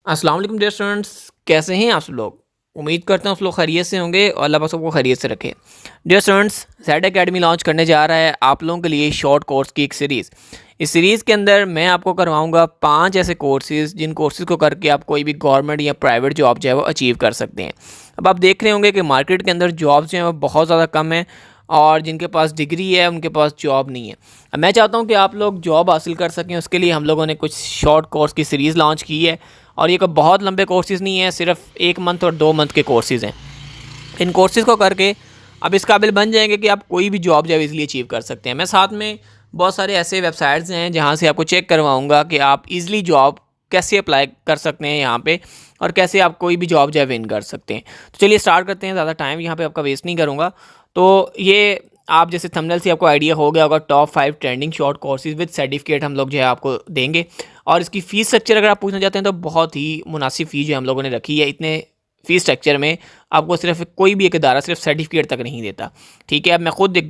अस्सलाम वालेकुम dear students, कैसे हैं आप सब लोग। उम्मीद करता हूँ आप लोग खैरियत से होंगे और अल्लाह पाक सबको खैरियत से रखे। Dear students, Z Academy launch करने जा रहा है आप लोगों के लिए शॉर्ट कोर्स की एक सीरीज़। इस सीरीज़ के अंदर मैं आपको करवाऊंगा 5 ऐसे कोर्सेज़ जिन कोर्सेज़ को करके आप कोई भी गवर्नमेंट या प्राइवेट जॉब जो है वो अचीव कर सकते हैं। अब आप देख रहे होंगे कि मार्केट के अंदर जॉब्स जो हैं वो बहुत ज़्यादा कम है और जिनके पास डिग्री है उनके पास जॉब नहीं है। अब मैं चाहता हूँ कि आप लोग जॉब हासिल कर सकें, उसके लिए हम लोगों ने कुछ शॉर्ट कोर्स की सीरीज़ लॉन्च की है। और ये कोई बहुत लंबे कोर्सेज़ नहीं है, सिर्फ 1 मंथ और 2 मंथ के कोर्सेज़ हैं। इन कोर्सेज़ को करके आप इस काबिल बन जाएंगे कि आप कोई भी जॉब जो है इज़िली अचीव कर सकते हैं। मैं साथ में बहुत सारे ऐसे वेबसाइट्स हैं जहाँ से आपको चेक करवाऊँगा कि आप इज़िली जॉब कैसे अप्लाई कर सकते हैं यहाँ पे और कैसे आप कोई भी जॉब जो है विन कर सकते हैं। तो चलिए स्टार्ट करते हैं, ज़्यादा टाइम यहाँ पे आपका वेस्ट नहीं करूँगा। तो ये आप जैसे थंबनेल से आपको आइडिया हो गया होगा, top 5 trending short courses with certificate हम लोग जो है आपको देंगे। और इसकी फ़ीस स्ट्रक्चर अगर आप पूछना चाहते हैं तो बहुत ही मुनासिब फ़ीस जो हम लोगों ने रखी है। इतने फ़ीस स्ट्रक्चर में आपको सिर्फ कोई भी एक इदारा सिर्फ सर्टिफिकेट तक नहीं देता। ठीक है, अब मैं खुद एक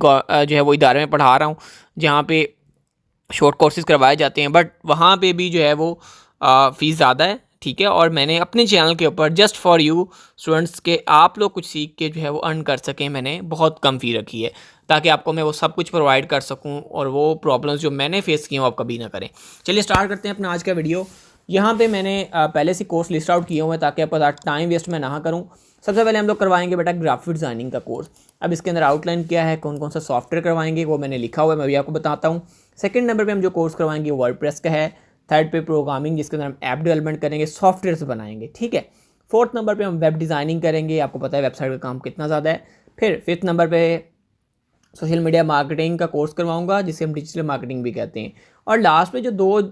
जो है वो इदारे में पढ़ा रहा हूँ जहाँ पे शॉर्ट कोर्सेज करवाए जाते हैं, बट वहाँ पे भी जो है वो फ़ीस ज़्यादा है। ठीक है, और मैंने अपने चैनल के ऊपर जस्ट फॉर यू स्टूडेंट्स के आप लोग कुछ सीख के जो है वो अर्न कर सकें, मैंने बहुत कम फ़ी रखी है ताकि आपको मैं वो सब कुछ प्रोवाइड कर सकूं और वो प्रॉब्लम्स जो मैंने फेस किए वो आप कभी ना करें। चलिए स्टार्ट करते हैं अपना आज का वीडियो। यहाँ पे मैंने पहले से कोर्स लिस्ट आउट किए हुए हैं ताकि आपका टाइम वेस्ट मैं ना करूँ। सबसे पहले हम लोग करवाएंगे बेटा ग्राफिक डिज़ाइनिंग का कोर्स। अब इसके अंदर आउटलाइन क्या है, कौन कौन सा सॉफ्टवेयर करवाएंगे वो मैंने लिखा हुआ है, मैं भी आपको बताता हूँ। सेकंड नंबर पे हम जो कोर्स करवाएंगे वर्डप्रेस का है। थर्ड पे प्रोग्रामिंग जिसके अंदर हम ऐप डेवलपमेंट करेंगे, सॉफ्टवेयर बनाएंगे। ठीक है, फोर्थ नंबर पे हम वेब डिज़ाइनिंग करेंगे, आपको पता है वेबसाइट का काम कितना ज़्यादा है। फिर फिफ्थ नंबर पे सोशल मीडिया मार्केटिंग का कोर्स करवाऊंगा जिसे हम डिजिटल मार्केटिंग भी कहते हैं। और लास्ट में जो दो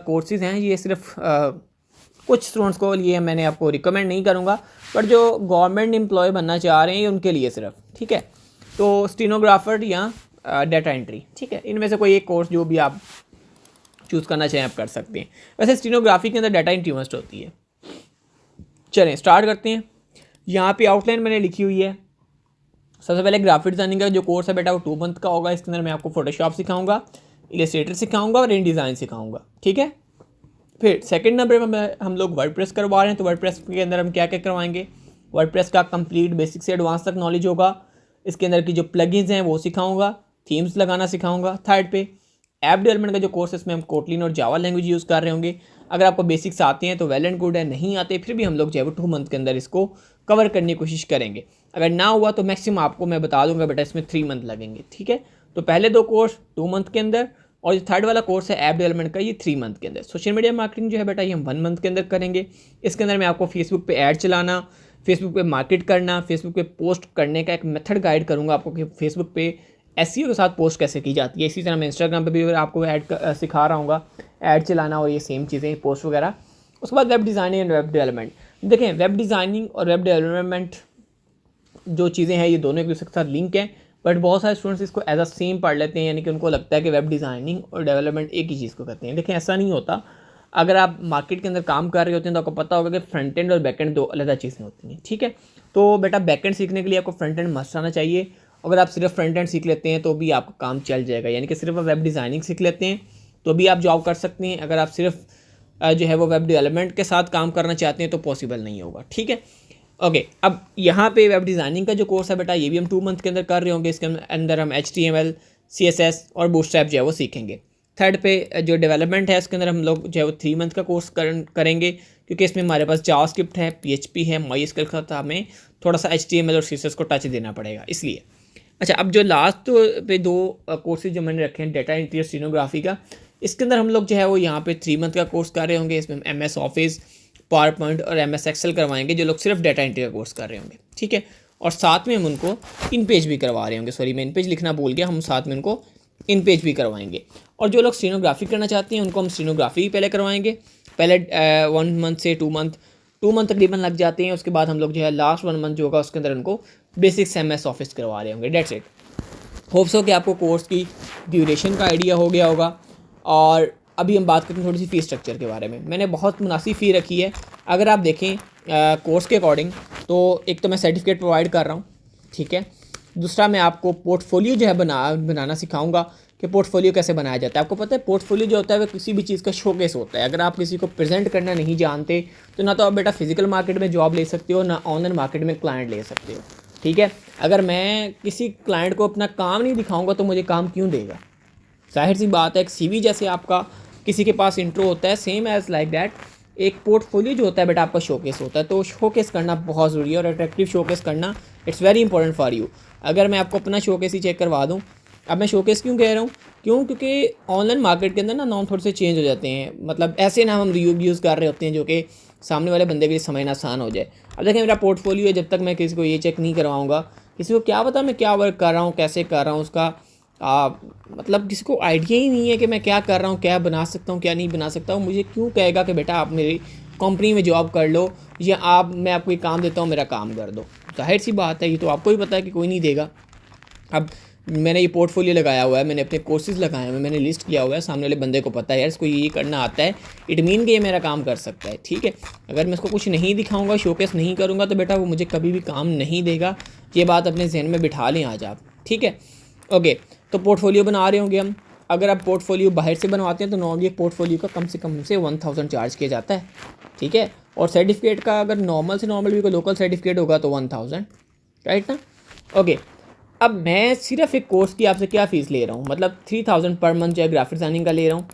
कोर्सेज़ हैं ये सिर्फ कुछ स्टूडेंट्स को लिए मैंने आपको रिकमेंड नहीं करूँगा, बट जो गवर्नमेंट एम्प्लॉय बनना चाह रहे हैं उनके लिए सिर्फ। ठीक है, तो स्टीनोग्राफर या डाटा एंट्री, ठीक है, इनमें से कोई एक कोर्स जो भी आप चूज़ करना चाहें आप कर सकते हैं। वैसे स्टीनोग्राफी के अंदर डाटा एंट्री मस्ट होती है। चलें स्टार्ट करते हैं। यहाँ पे आउटलाइन मैंने लिखी हुई है। सबसे पहले ग्राफिक डिज़ाइनिंग का जो कोर्स है बेटा वो 2 मंथ का होगा। इसके अंदर मैं आपको फोटोशॉप सिखाऊंगा, इलस्ट्रेटर सिखाऊंगा और इन डिज़ाइन सिखाऊंगा। ठीक है, फिर सेकंड नंबर में हम लोग वर्डप्रेस करवा रहे हैं, तो वर्डप्रेस के अंदर हम क्या क्या करवाएंगे। वर्डप्रेस का कंप्लीट बेसिक से एडवांस तक नॉलेज होगा। इसके अंदर की जो प्लगइन्स हैं वो सिखाऊंगा, थीम्स लगाना सिखाऊंगा। थर्ड पे ऐप डेवलपमेंट का जो कोर्स है इसमें हम कोटलिन और जावा लैंग्वेज यूज़ कर रहे होंगे। अगर आपको बेसिक्स आते हैं तो वेल एंड गुड है, नहीं आते फिर भी हम लोग जो है वो 2 मंथ के अंदर इसको कवर करने की कोशिश करेंगे। अगर ना हुआ तो मैक्सिमम आपको मैं बता दूंगा बेटा इसमें 3 मंथ लगेंगे। ठीक है, तो पहले 2 कोर्स 2 मंथ के अंदर और जो थर्ड वाला कोर्स है ऐप डेवलपमेंट का ये 3 मंथ के अंदर। सोशल मीडिया मार्केटिंग जो है बेटा ये हम 1 मंथ के अंदर करेंगे। इसके अंदर मैं आपको फेसबुक पे ऐड चलाना, फेसबुक पे मार्केट करना, फेसबुक पे पोस्ट करने का एक मेथड गाइड करूँगा आपको कि फेसबुक पे एसईओ के साथ पोस्ट कैसे की जाती है। इसी तरह मैं इंस्टाग्राम पे भी आपको ऐड सिखा रहा हूँ ऐड चलाना और ये सेम चीज़ें पोस्ट वगैरह। उसके बाद web designing and web development. देखें वेब डिज़ाइनिंग और वेब डेवलपमेंट जो चीज़ें हैं ये दोनों एक दूसरे के साथ लिंक हैं, बट बहुत सारे स्टूडेंट्स इसको एज अ सेम पढ़ लेते हैं, यानी कि उनको लगता है कि वेब डिज़ाइनिंग और डेवलपमेंट एक ही चीज़ को कहते हैं। लेकिन ऐसा नहीं होता। अगर आप मार्केट के अंदर काम कर रहे होते हैं तो आपको पता होगा कि फ्रंट एंड और बैक एंड 2 अलग चीज़ें होती हैं। ठीक है, तो बेटा बैक एंड सीखने के लिए आपको फ्रंट एंड मस्ट आना चाहिए। अगर आप सिर्फ फ्रंट एंड सीख लेते हैं तो भी आपका काम चल जाएगा, यानी कि सिर्फ आप वेब डिज़ाइनिंग सीख लेते हैं तो भी आप जॉब कर सकते हैं। अगर आप सिर्फ जो है वो वेब डेवलपमेंट के साथ काम करना चाहते हैं तो पॉसिबल नहीं होगा। ठीक है, ओके, अब यहाँ पे वेब डिज़ाइनिंग का जो कोर्स है बेटा ये भी हम 2 मंथ के अंदर कर रहे होंगे। इसके अंदर हम HTML, CSS और बूटस्ट्रैप जो है वो सीखेंगे। थर्ड पे जो डेवलपमेंट है इसके अंदर हम लोग जो है वो 3 मंथ का कोर्स करेंगे, क्योंकि इसमें हमारे पास जावास्क्रिप्ट है, PHP है, MySQL का था, हमें थोड़ा सा HTML और CSS को टच देना पड़ेगा इसलिए। अच्छा, अब जो लास्ट पे 2 कोर्सेज जो मैंने रखे हैं डाटा एंट्री और स्टेनोग्राफी का, इसके अंदर हम लोग जो है वो यहाँ पे 3 मंथ का कोर्स कर रहे होंगे। इसमें हम MS ऑफिस, पावर पॉइंट और MS एक्सेल करवाएंगे जो लोग सिर्फ डाटा एंट्री का कोर्स कर रहे होंगे। ठीक है, और साथ में हम उनको इन पेज भी करवा रहे होंगे। सॉरी मैं इन पेज लिखना भूल गया, हम साथ में उनको इन पेज भी करवाएंगे। और जो लोग स्टेनोग्राफी करना चाहते हैं उनको हम स्टेनोग्राफी भी पहले करवाएंगे। पहले 1 मंथ से 2 मंथ तकरीबन लग जाते हैं। उसके बाद हम लोग जो है लास्ट 1 मंथ जो होगा उसके अंदर उनको बेसिक्स MS ऑफिस करवा रहे होंगे। That's it. होप्स हो कि आपको कोर्स की ड्यूरेशन का आइडिया हो गया होगा। और अभी हम बात करते हैं थोड़ी सी फ़ी स्ट्रक्चर के बारे में। मैंने बहुत मुनासिब फ़ी रखी है। अगर आप देखें कोर्स के अकॉर्डिंग तो एक तो मैं सर्टिफिकेट प्रोवाइड कर रहा हूँ। ठीक है, दूसरा मैं आपको पोर्टफोलियो जो है बनाना सिखाऊंगा कि पोर्टफोलियो कैसे बनाया जाता है। आपको पता है पोर्टफोलियो जो होता है वो किसी भी चीज़ का शोकेस होता है। अगर आप किसी को प्रेजेंट करना नहीं जानते तो ना तो आप बेटा फिजिकल मार्केट में जॉब ले सकते हो, ना ऑनलाइन मार्केट में क्लाइंट ले सकते हो। ठीक है, अगर मैं किसी क्लाइंट को अपना काम नहीं दिखाऊंगा तो मुझे काम क्यों देगा? जाहिर सी बात है, एक सीवी जैसे आपका किसी के पास इंट्रो होता है, सेम एज़ लाइक दैट एक पोर्टफोलियो जो होता है बेटा आपका शोकेस होता है। तो शोकेस करना बहुत ज़रूरी है और अट्रैक्टिव शोकेस करना it's very important for you. अगर मैं आपको अपना शोकेस ही चेक करवा दूँ, अब मैं शोकेस क्यों कह रहा हूँ, क्योंकि ऑनलाइन मार्केट के अंदर ना नाम थोड़े से चेंज हो जाते हैं। मतलब ऐसे नाम हम यूज़ कर रहे होते हैं जो कि सामने वाले बंदे के लिए समझना आसान हो जाए। अब देखें मेरा पोर्टफोलियो है, जब तक मैं किसी को ये चेक नहीं करवाऊँगा, किसी को क्या पता मैं क्या वर्क कर रहा हूँ, कैसे कर रहा हूँ, उसका मतलब किसी को आइडिया ही नहीं है कि मैं क्या कर रहा हूँ, क्या बना सकता हूँ, क्या नहीं बना सकता हूँ। मुझे क्यों कहेगा कि बेटा आप मेरी कंपनी में जॉब कर लो या मैं आपको ये काम देता हूँ मेरा काम कर दो? जाहिर सी बात है, ये तो आपको ही पता है कि कोई नहीं देगा। अब मैंने ये पोर्टफोलियो लगाया हुआ है, मैंने अपने कोर्सेज़ लगाए हुए, मैंने लिस्ट किया हुआ है, सामने वाले बंदे को पता है यार इसको ये करना आता है, इट मीन कि ये मेरा काम कर सकता है। ठीक है, अगर मैं इसको कुछ नहीं दिखाऊंगा, शोकेस नहीं करूँगा तो बेटा वो मुझे कभी भी काम नहीं देगा। ये बात अपने जहन में बिठा लें आज आप। ठीक है, ओके। तो पोर्टफोलियो बना रहे होंगे हम। अगर आप पोर्टफोलियो बाहर से बनवाते हैं तो नॉर्मली एक पोर्टफोलियो का कम से 1000 चार्ज किया जाता है। ठीक है, और सर्टिफिकेट का अगर नॉर्मल से नॉर्मल भी कोई लोकल सर्टिफिकेट होगा तो 1000, राइट ना? ओके, अब मैं सिर्फ एक कोर्स की आपसे क्या फ़ीस ले रहा हूँ, मतलब 3000 पर मंथ जो है ग्राफिक डिज़ाइनिंग का ले रहा हूँ,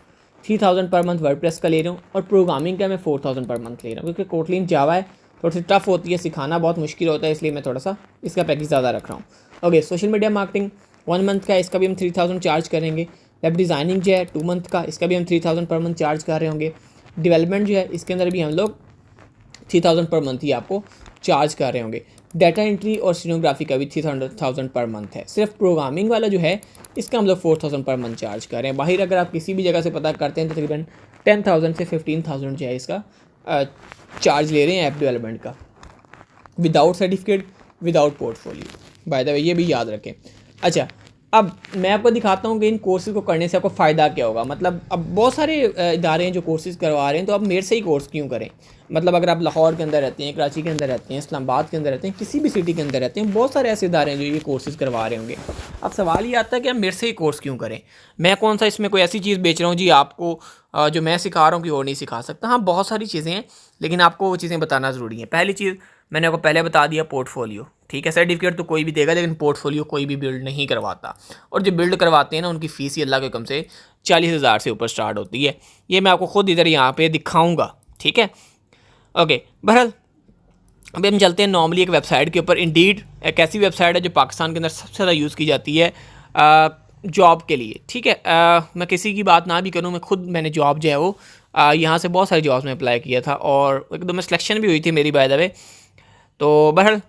3000 पर मंथ वर्डप्रेस का ले रहा हूँ, और प्रोग्रामिंग का मैं 4000 पर मंथ ले रहा हूँ। क्योंकि कोटलिन जावा है, थोड़ी सी टफ होती है, सिखाना बहुत मुश्किल होता है, इसलिए मैं थोड़ा सा इसका पैकेज ज़्यादा रख रहा हूँ। Okay, social media marketing 1 month का, इसका भी हम 3000 चार्ज करेंगे। वेब डिज़ाइनिंग जो है 2 मंथ का, इसका भी हम 3000 पर मंथ चार्ज कर रहे होंगे। डेवलपमेंट जो है इसके अंदर भी हम लोग 3000 पर मंथ ही आपको चार्ज कर रहे होंगे। डाटा एंट्री और स्टेनोग्राफी का भी 3000 पर मंथ है। सिर्फ प्रोग्रामिंग वाला जो है इसका हम लोग 4000 पर मंथ चार्ज कर रहे हैं। बाहर अगर आप किसी भी जगह से पता करते हैं तो तकरीबन 10,000 से 15,000 जो है इसका चार्ज ले रहे हैं ऐप डेवलपमेंट का, without certificate, without portfolio. By the way ये भी याद रखें। अच्छा, अब मैं आपको दिखाता हूँ कि इन कोर्सेज़ को करने से आपको फ़ायदा क्या होगा। मतलब अब बहुत सारे इदारे हैं जो कोर्सेज़ करवा रहे हैं, तो आप मेरे से ही कोर्स क्यों करें? मतलब अगर आप लाहौर के अंदर रहते हैं, कराची के अंदर रहते हैं, इस्लामाबाद के अंदर रहते हैं, किसी भी सिटी के अंदर रहते हैं, बहुत सारे ऐसे इदारे हैं जो ये कोर्सेज़ करवा रहे होंगे। अब सवाल ये आता है कि आप मेरे से ही कोर्स क्यों करें? मैं कौन सा इसमें कोई ऐसी चीज़ बेच रहा हूँ जी आपको जो मैं सिखा रहा हूँ कि और नहीं सिखा सकता? हाँ, बहुत सारी चीज़ें हैं, लेकिन आपको वो चीज़ें बताना ज़रूरी है। पहली चीज़ मैंने आपको पहले बता दिया, पोर्टफोलियो। ठीक है, सर्टिफिकेट तो कोई भी देगा, लेकिन पोर्टफोलियो कोई भी बिल्ड नहीं करवाता। और जो बिल्ड करवाते हैं ना, उनकी फ़ीस ही अल्लाह के हुक्म से 40,000 से ऊपर स्टार्ट होती है। ये मैं आपको खुद इधर यहाँ पे दिखाऊंगा। ठीक है, ओके। बहरहाल अभी हम चलते हैं नॉर्मली एक वेबसाइट के ऊपर। इंडीड एक ऐसी वेबसाइट है जो पाकिस्तान के अंदर सबसे ज़्यादा यूज़ की जाती है जॉब के लिए। ठीक है, मैं किसी की बात ना भी करूँ, मैं खुद मैंने जॉब जो है वो यहाँ से बहुत सारी जॉब्स में अप्लाई किया था और एकदम सिलेक्शन भी हुई थी मेरी बाय द वे। तो बहरहाल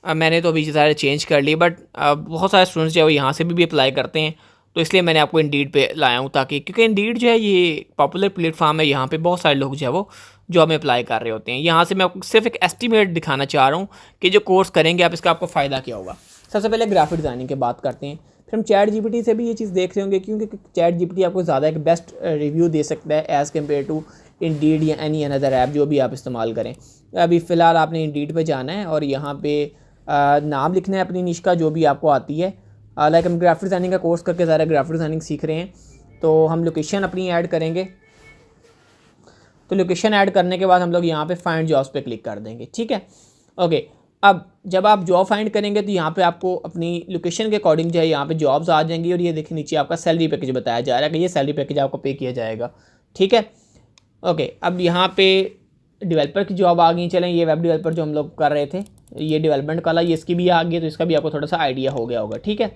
मैंने तो अभी सारे चेंज कर लिए, बट बहुत सारे स्टूडेंट्स जो है वो यहाँ से भी अप्लाई करते हैं, तो इसलिए मैंने आपको इंडीड पे लाया हूँ, ताकि क्योंकि इंडीड जो है ये पॉपुलर प्लेटफॉर्म है, यहाँ पे बहुत सारे लोग जो है वो जॉब में अप्लाई कर रहे होते हैं। यहाँ से मैं आपको सिर्फ एक एस्टीमेट दिखाना चाह रहा हूँ कि जो कोर्स करेंगे आप, इसका आपको फ़ायदा क्या होगा। सबसे पहले ग्राफिक डिज़ाइनिंग की बात करते हैं, फिर हम चैट जीपीटी से भी ये चीज़ देख रहे होंगे, क्योंकि चैट जीपीटी आपको ज़्यादा एक बेस्ट रिव्यू दे सकता है एज़ कम्पेयर टू इंडीड या एनी अनदर ऐप जो भी आप इस्तेमाल करें। अभी फ़िलहाल आपने इंडीड पे जाना है और यहाँ पे नाम लिखना है अपनी निश का जो भी आपको आती है। लाइक हम ग्राफिक डिज़ाइनिंग का कोर्स करके ज़्यादा ग्राफिक डिज़ाइनिंग सीख रहे हैं, तो हम लोकेशन अपनी ऐड करेंगे। तो लोकेशन ऐड करने के बाद हम लोग यहाँ पे फाइंड जॉब्स पे क्लिक कर देंगे। ठीक है, ओके। अब जब आप जॉब फाइंड करेंगे तो यहाँ पे आपको अपनी लोकेशन के अकॉर्डिंग जो है यहाँ पे जॉब्स आ जाएंगी, और ये देखिए नीचे आपका सैलरी पैकेज बताया जा रहा है कि ये सैलरी पैकेज आपको पे किया जाएगा। ठीक है, ओके। अब यहाँ पे डेवलपर की जॉब आ गई। चलें, ये वेब डेवलपर जो हम लोग कर रहे थे, ये डेवलपमेंट वाला, ये इसकी भी आ गई, तो इसका भी आपको थोड़ा सा आइडिया हो गया होगा। ठीक है,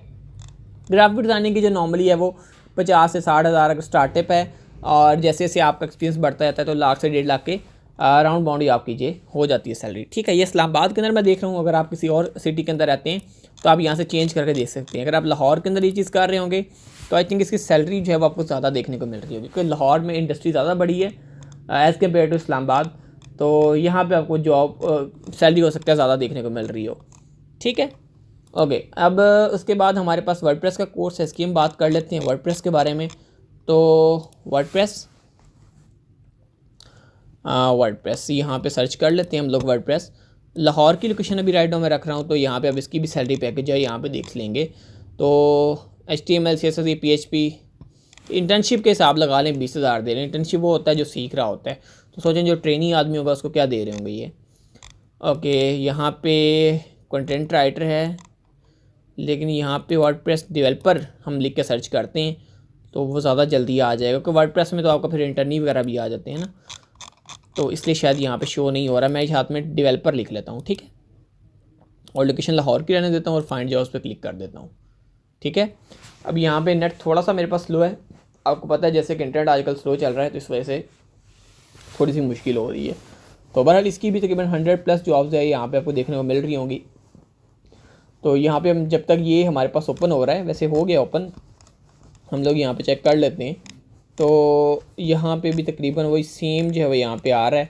ग्राफिक डिज़ाइनिंग की जो नॉर्मली है वो 50 से 60 हज़ार का स्टार्टअप है, और जैसे जैसे आपका एक्सपीरियंस बढ़ता जाता है तो लाख से 1.5 लाख के राउंड बाउंड ही आपकी ये हो जाती है सैलरी। ठीक है, ये इस्लामाबाद के अंदर मैं देख रहा हूँ। अगर आप किसी और सिटी के अंदर रहते हैं तो आप यहाँ से चेंज करके देख सकते हैं। अगर आप लाहौर के अंदर ये चीज़ कर रहे होंगे तो आई थिंक इसकी सैलरी जो है वो आपको ज़्यादा देखने को मिल रही होगी, क्योंकि लाहौर में इंडस्ट्री ज़्यादा बड़ी है एज़ कम्पेयर टू इस्लामाबाद, तो यहाँ पे आपको जॉब सैलरी हो सकता है ज़्यादा देखने को मिल रही हो। ठीक है, ओके। अब उसके बाद हमारे पास वर्डप्रेस का कोर्स है, इसकी हम बात कर लेते हैं वर्डप्रेस के बारे में। तो वर्डप्रेस यहाँ पे सर्च कर लेते हैं हम लोग। वर्डप्रेस लाहौर की लोकेशन अभी राइट नाउ मैं रख रहा हूँ, तो यहाँ पे अब इसकी भी सैलरी पैकेज है, यहाँ पे देख लेंगे। तो HTML CSS PHP। इंटर्नशिप के हिसाब लगा लें 20,000 दे रहे हैं। इंटर्नशिप वो होता है जो सीख रहा होता है, तो सोचें जो ट्रेनिंग आदमी होगा उसको क्या दे रहे होंगे ये। ओके, यहाँ पे कंटेंट राइटर है, लेकिन यहाँ पे वर्डप्रेस डेवलपर हम लिख के सर्च करते हैं तो वो ज़्यादा जल्दी आ जाएगा, क्योंकि वर्डप्रेस में तो आपका फिर इंटरनी वगैरह भी आ जाते हैं ना, तो इसलिए शायद यहाँ पे शो नहीं हो रहा। मैं इस हाथ में डेवलपर लिख लेता हूँ, ठीक है, और लोकेशन लाहौर की रहने देता हूँ और फाइंड जॉब्स पे क्लिक कर देता हूँ, ठीक है। अब यहाँ पे नेट थोड़ा सा मेरे पास स्लो है, आपको पता है जैसे कि इंटरनेट आजकल स्लो चल रहा है, तो इस वजह से थोड़ी सी मुश्किल हो रही है। तो बहरहाल इसकी भी तकरीबन 100+ जॉब्स है यहाँ पे आपको देखने को मिल रही होंगी। तो यहाँ पे हम जब तक ये हमारे पास ओपन हो रहा है, वैसे हो गया ओपन, हम लोग यहाँ पे चेक कर लेते हैं। तो यहाँ पे भी तकरीबन वही सेम जो है वो यहाँ पे आ रहा है।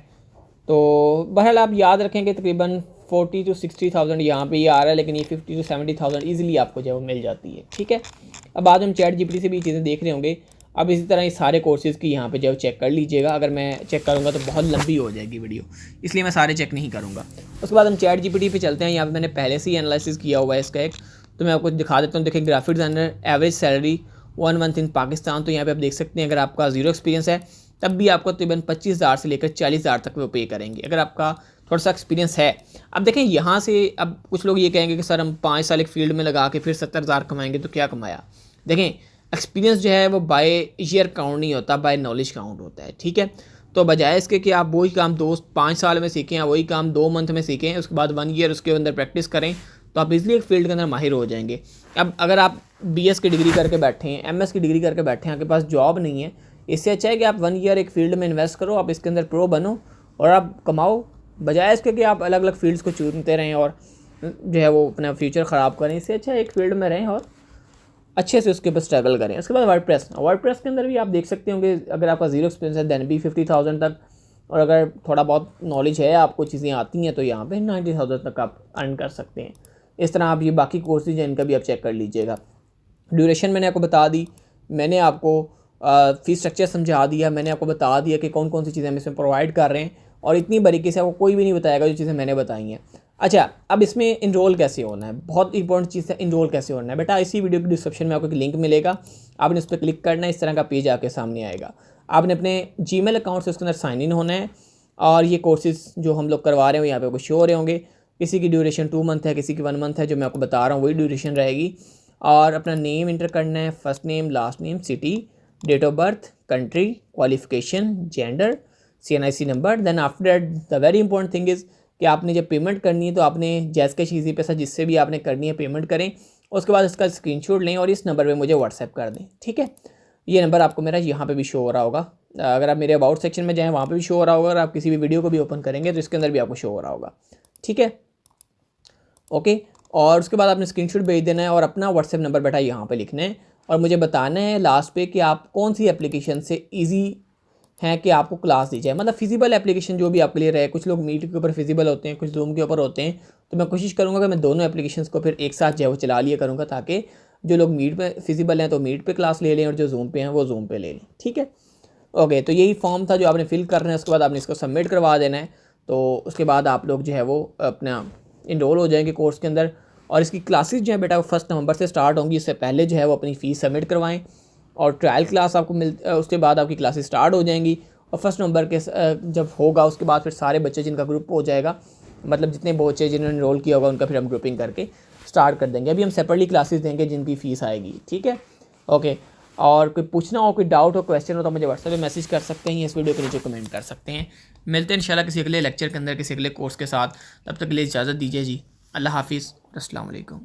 तो बहरहाल आप याद रखें कि तकरीबन 40,000 to 60,000 यहाँ पे ये आ रहा है, लेकिन ये 50,000 to 70,000 ईजिली आपको जो है वो मिल जाती है, ठीक है। अब बाद में हम ChatGPT से भी चीज़ें देख रहे होंगे। अब इसी तरह ये सारे कोर्सेज़ की यहाँ पे जो चेक कर लीजिएगा। अगर मैं चेक करूँगा तो बहुत लंबी हो जाएगी वीडियो, इसलिए मैं सारे चेक नहीं करूँगा। उसके बाद हम ChatGPT पे चलते हैं। यहाँ पे मैंने पहले से ही एनालिसिस किया हुआ है इसका एक, तो मैं आपको दिखा देता हूँ। देखिए, graphic designer average salary 1 month in Pakistan. तो यहाँ पे आप देख सकते हैं, अगर आपका ज़ीरो एक्सपीरियंस है तब भी आपको तकरीबन 25,000 से लेकर 40,000 तक वो पे करेंगे, अगर आपका थोड़ा सा एक्सपीरियंस है। अब देखें यहाँ से, अब कुछ लोग ये कहेंगे कि सर हम 5 साल एक फील्ड में लगा के फिर 70,000 कमाएंगे, तो क्या कमाया। देखें, एक्सपीरियंस जो है वो बाय ईयर काउंट नहीं होता, बाय नॉलेज काउंट होता है, ठीक है। तो बजाय इसके कि आप वही काम 5 साल में सीखें या वही काम 2 मंथ में सीखें, उसके बाद 1 ईयर उसके अंदर प्रैक्टिस करें, तो आप इजीली एक फील्ड के अंदर माहिर हो जाएंगे। अब अगर आप BS की डिग्री करके बैठे हैं, MS की डिग्री करके बैठे हैं, आपके पास जॉब नहीं है, इससे अच्छा है कि आप 1 ईयर एक फील्ड में इन्वेस्ट करो, आप इसके अंदर प्रो बनो और आप कमाओ, बजाय इसके कि आप अलग अलग फील्ड्स को चुनते रहें और जो है वो अपना फ्यूचर ख़राब करें। इससे अच्छा एक फील्ड में रहें और अच्छे से उसके ऊपर स्ट्रगल करें। उसके बाद वर्डप्रेस के अंदर भी आप देख सकते होंगे, अगर आपका ज़ीरो एक्सपीरियंस है दैन भी 50,000 तक, और अगर थोड़ा बहुत नॉलेज है, आपको चीज़ें आती हैं, तो यहाँ पे 90,000 तक आप अर्न कर सकते हैं। इस तरह आप ये बाकी कोर्सेज हैं इनका भी आप चेक कर लीजिएगा। ड्यूरेशन मैंने आपको बता दी, मैंने आपको फ़ीस स्ट्रक्चर समझा दिया, मैंने आपको बता दिया कि कौन कौन सी चीज़ें हम इसमें प्रोवाइड कर रहे हैं, और इतनी बारीकी से आपको कोई भी नहीं बताएगा जो चीज़ें मैंने बताई हैं। अच्छा, अब इसमें इनरोल कैसे होना है, बहुत इंपॉर्टेंट चीज़ है, इनरोल कैसे होना है। बेटा इसी वीडियो की डिस्क्रिप्शन में आपको एक लिंक मिलेगा, आपने उस पर क्लिक करना है, इस तरह का पेज आपके सामने आएगा। आपने अपने जीमेल अकाउंट से उसके अंदर साइन इन होना है, और ये कोर्सेज जो हम लोग करवा रहे हैं यहाँ पे आपको शो हो रहे होंगे। किसी की ड्यूरेशन 2 मंथ है, किसी की 1 मंथ है, जो मैं आपको बता रहा हूँ वही ड्यूरेशन रहेगी। और अपना नेम इंटर करना है, first name, last name, city, date of birth, country, qualification, gender, CNIC number. Then after that the very important thing is कि आपने जब पेमेंट करनी है तो आपने जैज़कैश, ईज़ी पैसा, जिससे भी आपने करनी है पेमेंट करें, उसके बाद इसका स्क्रीनशॉट लें और इस नंबर पे मुझे व्हाट्सएप कर दें, ठीक है। ये नंबर आपको मेरा यहाँ पे भी शो हो रहा होगा, अगर आप मेरे अबाउट सेक्शन में जाएँ वहाँ पे भी शो हो रहा होगा, और आप किसी भी वीडियो को भी ओपन करेंगे तो इसके अंदर भी आपको शो हो रहा होगा, ठीक है, ओके। और उसके बाद आपने स्क्रीनशॉट भेज देना है और अपना व्हाट्सएप नंबर बेटा यहाँ पे लिखना है, और मुझे बताना है लास्ट पे कि आप कौन सी एप्लीकेशन से ईजी है कि आपको क्लास दी जाए, मतलब फिजिबल एप्लीकेशन जो भी आपके लिए रहे। कुछ लोग मीट के ऊपर फिजिबल होते हैं, कुछ जूम के ऊपर होते हैं, तो मैं कोशिश करूँगा कि मैं दोनों एप्लीकेशंस को फिर एक साथ जो है वो चला लिया करूँगा, ताकि जो लोग मीट पे फिजिबल हैं तो मीट पे क्लास ले लें, और जो जूम पे हैं वो जूम पे ले लें, ठीक है, ओके। तो यही फॉर्म था जो आपने फिल करना है, उसके बाद आपने इसको सबमिट करवा देना है। तो उसके बाद आप लोग जो है वो अपना इनरोल हो जाएंगे कोर्स के अंदर, और इसकी क्लासेस जो है बेटा वो 1 नवंबर से स्टार्ट होंगी। इससे पहले जो है वो अपनी फ़ीस सबमिट करवाएं, और ट्रायल क्लास आपको उसके बाद आपकी क्लासेस स्टार्ट हो जाएंगी, और 1 नवंबर के जब होगा उसके बाद फिर सारे बच्चे जिनका ग्रुप हो जाएगा, मतलब जितने बच्चे जिन्होंने इनरोल किया होगा उनका फिर हम ग्रुपिंग करके स्टार्ट कर देंगे। अभी हम सेपरेटली क्लासेस देंगे जिनकी फ़ीस आएगी, ठीक है, ओके। और कोई पूछना हो, कोई डाउट हो, क्वेश्चन हो, तो मुझे व्हाट्सएप पे मैसेज कर सकते हैं, इस वीडियो के नीचे कमेंट कर सकते हैं। मिलते हैं इंशाल्लाह किसी अगले लेक्चर के अंदर, किसी अगले कोर्स के साथ। तब तक के लिए इजाज़त दीजिए जी, अल्लाह हाफिज़, अस्सलाम वालेकुम।